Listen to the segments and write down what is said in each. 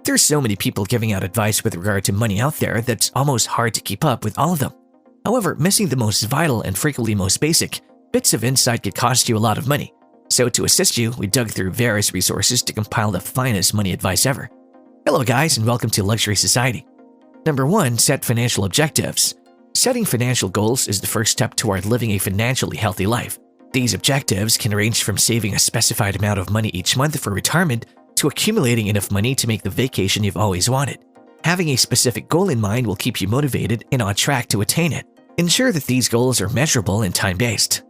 There's so many people giving out advice with regard to money out there that's almost hard to keep up with all of them. However, missing the most vital and frequently most basic bits of insight could cost you a lot of money. So to assist you, we dug through various resources to compile the finest money advice ever. Hello guys, and welcome to Luxury Society. Number 1. Set financial objectives. Setting financial goals is the first step toward living a financially healthy life. These objectives can range from saving a specified amount of money each month for retirement to accumulating enough money to make the vacation you've always wanted. Having a specific goal in mind will keep you motivated and on track to attain it. Ensure that these goals are measurable and time-based.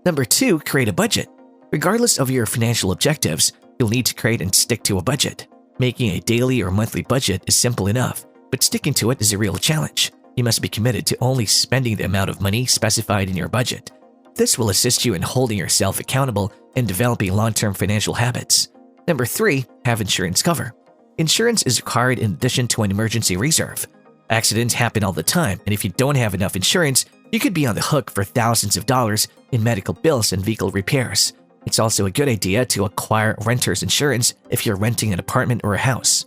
Number 2. Create a budget. Regardless of your financial objectives, you'll need to create and stick to a budget. Making a daily or monthly budget is simple enough, but sticking to it is a real challenge. You must be committed to only spending the amount of money specified in your budget. This will assist you in holding yourself accountable and developing long-term financial habits. Number 3. Have insurance cover. Insurance is required in addition to an emergency reserve. Accidents happen all the time, and if you don't have enough insurance, you could be on the hook for thousands of dollars in medical bills and vehicle repairs. It's also a good idea to acquire renter's insurance if you're renting an apartment or a house.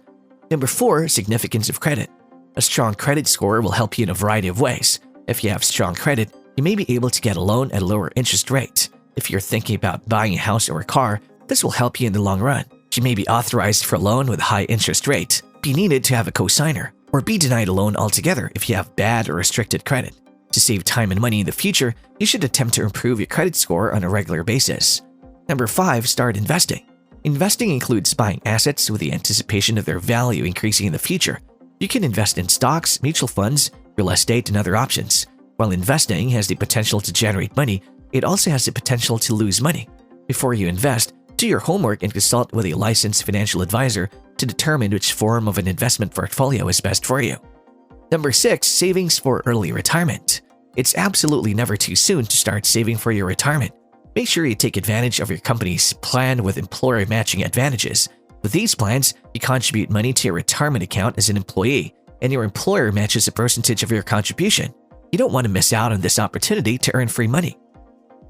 Number 4. Significance of credit. A strong credit score will help you in a variety of ways. If you have strong credit, you may be able to get a loan at a lower interest rate. If you're thinking about buying a house or a car, this will help you in the long run. You may be authorized for a loan with a high interest rate, be needed to have a cosigner, or be denied a loan altogether if you have bad or restricted credit. To save time and money in the future, you should attempt to improve your credit score on a regular basis. Number 5. Start investing. Investing includes buying assets with the anticipation of their value increasing in the future. You can invest in stocks, mutual funds, real estate, and other options. While investing has the potential to generate money, it also has the potential to lose money. Before you invest, do your homework and consult with a licensed financial advisor to determine which form of an investment portfolio is best for you. Number 6. Savings for early retirement. It's absolutely never too soon to start saving for your retirement. Make sure you take advantage of your company's plan with employer matching advantages. With these plans, you contribute money to your retirement account as an employee, and your employer matches a percentage of your contribution. You don't want to miss out on this opportunity to earn free money.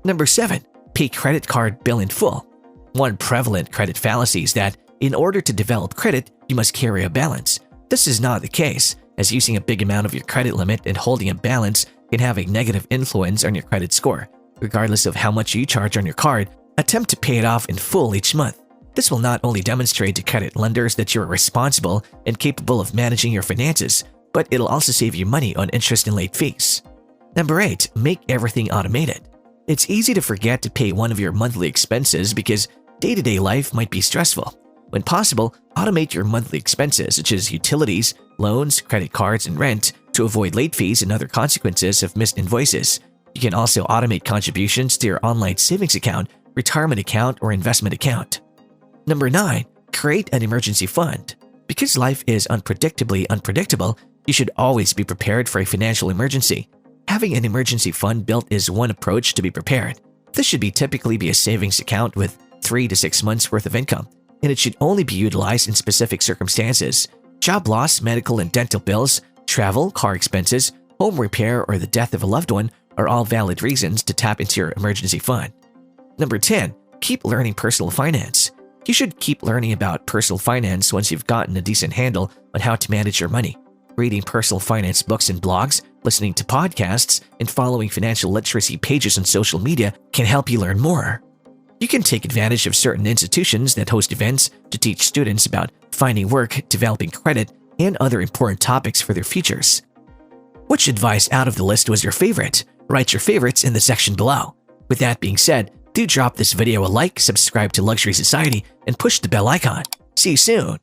Number 7. Pay credit card bill in full. One prevalent credit fallacy is that in order to develop credit, you must carry a balance. This is not the case, as using a big amount of your credit limit and holding a balance can have a negative influence on your credit score. Regardless of how much you charge on your card, attempt to pay it off in full each month. This will not only demonstrate to credit lenders that you are responsible and capable of managing your finances, but it'll also save you money on interest and late fees. Number 8. Make everything automated. It's easy to forget to pay one of your monthly expenses because day-to-day life might be stressful. When possible, automate your monthly expenses such as utilities, loans, credit cards, and rent to avoid late fees and other consequences of missed invoices. You can also automate contributions to your online savings account, retirement account, or investment account. Number 9. Create an emergency fund. Because life is unpredictably unpredictable, you should always be prepared for a financial emergency. Having an emergency fund built is one approach to be prepared. This should typically be a savings account with 3 to 6 months worth of income, and it should only be utilized in specific circumstances. Job loss, medical and dental bills, travel, car expenses, home repair, or the death of a loved one are all valid reasons to tap into your emergency fund. Number 10. Keep learning personal finance. You should keep learning about personal finance once you've gotten a decent handle on how to manage your money. Reading personal finance books and blogs, listening to podcasts, and following financial literacy pages on social media can help you learn more. You can take advantage of certain institutions that host events to teach students about finding work, developing credit, and other important topics for their futures. Which advice out of the list was your favorite? Write your favorites in the section below. With that being said, do drop this video a like, subscribe to Luxury Society, and push the bell icon. See you soon!